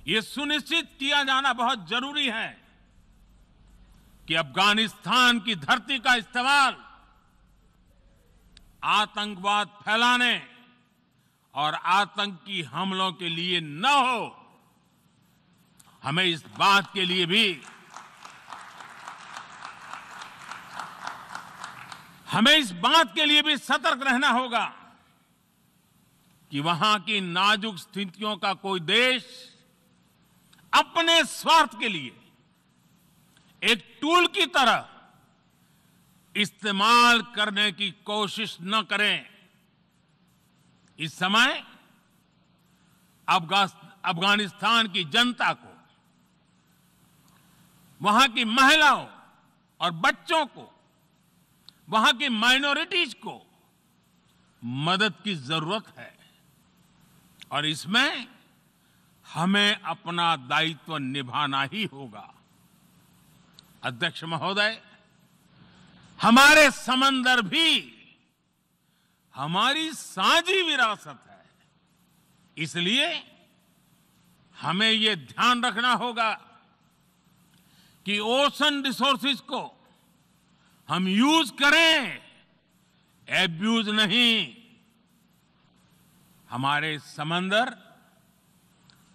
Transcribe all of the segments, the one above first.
ये सुनिश्चित किया जाना बहुत जरूरी है कि अफगानिस्तान की धरती का इस्तेमाल आतंकवाद फैलाने और आतंकी हमलों के लिए न हो। हमें इस बात के लिए भी सतर्क रहना होगा कि वहां की नाजुक स्थितियों का कोई देश अपने स्वार्थ के लिए एक टूल की तरह इस्तेमाल करने की कोशिश न करें। इस समय अफगानिस्तान की जनता को, वहां की महिलाओं और बच्चों को, वहां की माइनॉरिटीज को मदद की जरूरत है और इसमें हमें अपना दायित्व निभाना ही होगा। अध्यक्ष महोदय, हमारे समंदर भी हमारी साझी विरासत है, इसलिए हमें ये ध्यान रखना होगा कि ओशन रिसोर्सेज को हम यूज करें, एब्यूज नहीं। हमारे समंदर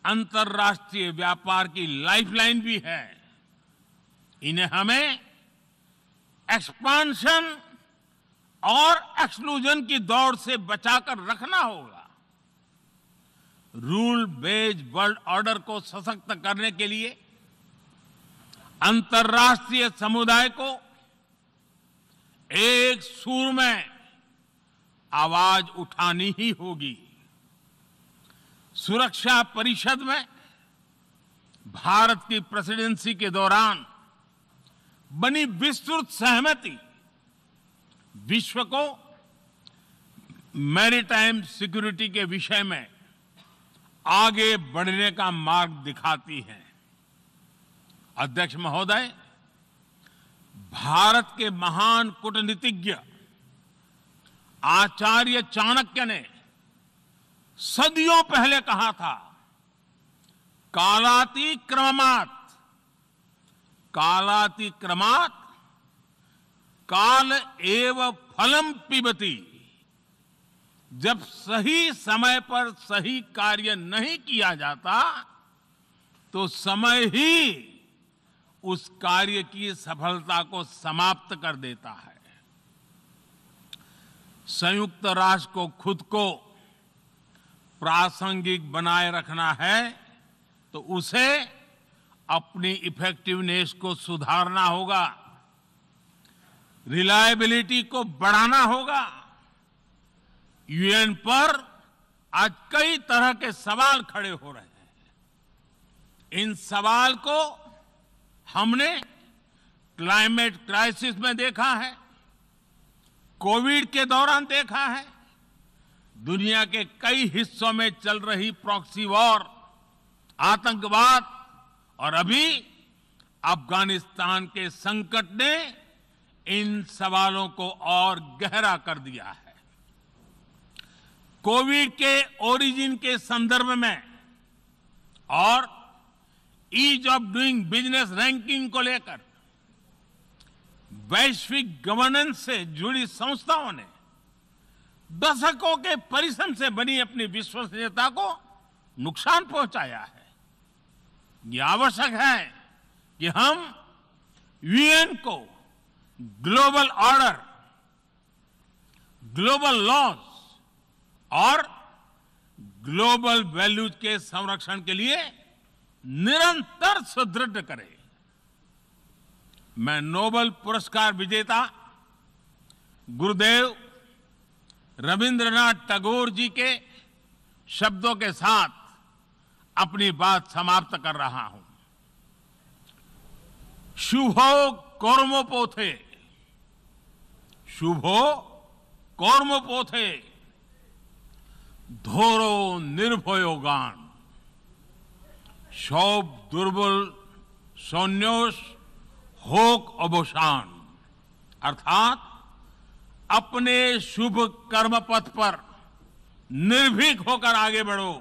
अंतर्राष्ट्रीय व्यापार की लाइफलाइन भी है। इन्हें हमें एक्सपांशन और एक्सक्लूजन की दौड़ से बचाकर रखना होगा। रूल बेस्ड वर्ल्ड ऑर्डर को सशक्त करने के लिए अंतर्राष्ट्रीय समुदाय को एक सुर में आवाज उठानी ही होगी। सुरक्षा परिषद में भारत की प्रेसिडेंसी के दौरान बनी विस्तृत सहमति विश्व को मैरीटाइम सिक्योरिटी के विषय में आगे बढ़ने का मार्ग दिखाती है। अध्यक्ष महोदय, भारत के महान कूटनीतिज्ञ आचार्य चाणक्य ने सदियों पहले कहा था, कालातिक्रमणात् काल एव फलम पिबति। जब सही समय पर सही कार्य नहीं किया जाता तो समय ही उस कार्य की सफलता को समाप्त कर देता है। संयुक्त राष्ट्र को खुद को प्रासंगिक बनाए रखना है तो उसे अपनी इफेक्टिवनेस को सुधारना होगा, रिलायबिलिटी को बढ़ाना होगा। यूएन पर आज कई तरह के सवाल खड़े हो रहे हैं। इन सवाल को हमने क्लाइमेट क्राइसिस में देखा है, कोविड के दौरान देखा है, दुनिया के कई हिस्सों में चल रही प्रॉक्सी वॉर, आतंकवाद और अभी अफगानिस्तान के संकट ने इन सवालों को और गहरा कर दिया है। कोविड के ओरिजिन के संदर्भ में और ease of doing business ranking को लेकर वैश्विक गवर्नेंस से जुड़ी संस्थाओं ने दशकों के परिश्रम से बनी अपनी विश्वसनीयता को नुकसान पहुंचाया है। यह आवश्यक है कि हम यूएन को ग्लोबल ऑर्डर, ग्लोबल लॉज और ग्लोबल वैल्यूज के संरक्षण के लिए निरंतर सुदृढ़ करें। मैं नोबेल पुरस्कार विजेता गुरुदेव रविंद्रनाथ टैगोर जी के शब्दों के साथ अपनी बात समाप्त कर रहा हूं। शुभो कर्मोपोथे, शुभो कर्मोपोथे, धोरो निर्भयो गान, सौभ दुर्बल सौन्योष होक अवसान। अर्थात अपने शुभ कर्म पथ पर निर्भीक होकर आगे बढ़ो,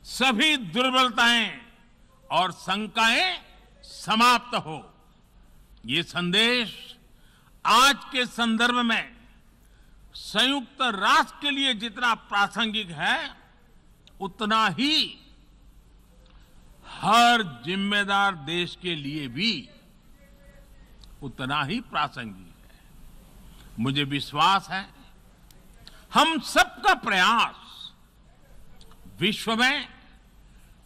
सभी दुर्बलताएं और शंकाएं समाप्त हो। ये संदेश आज के संदर्भ में संयुक्त राष्ट्र के लिए जितना प्रासंगिक है, उतना ही हर जिम्मेदार देश के लिए भी उतना ही प्रासंगिक है। मुझे विश्वास है हम सबका प्रयास विश्व में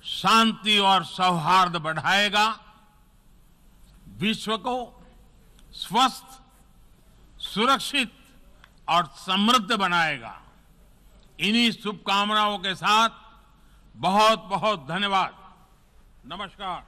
शांति और सौहार्द बढ़ाएगा, विश्व को स्वस्थ, सुरक्षित और समृद्ध बनाएगा। इन्हीं शुभकामनाओं के साथ बहुत बहुत धन्यवाद। नमस्कार।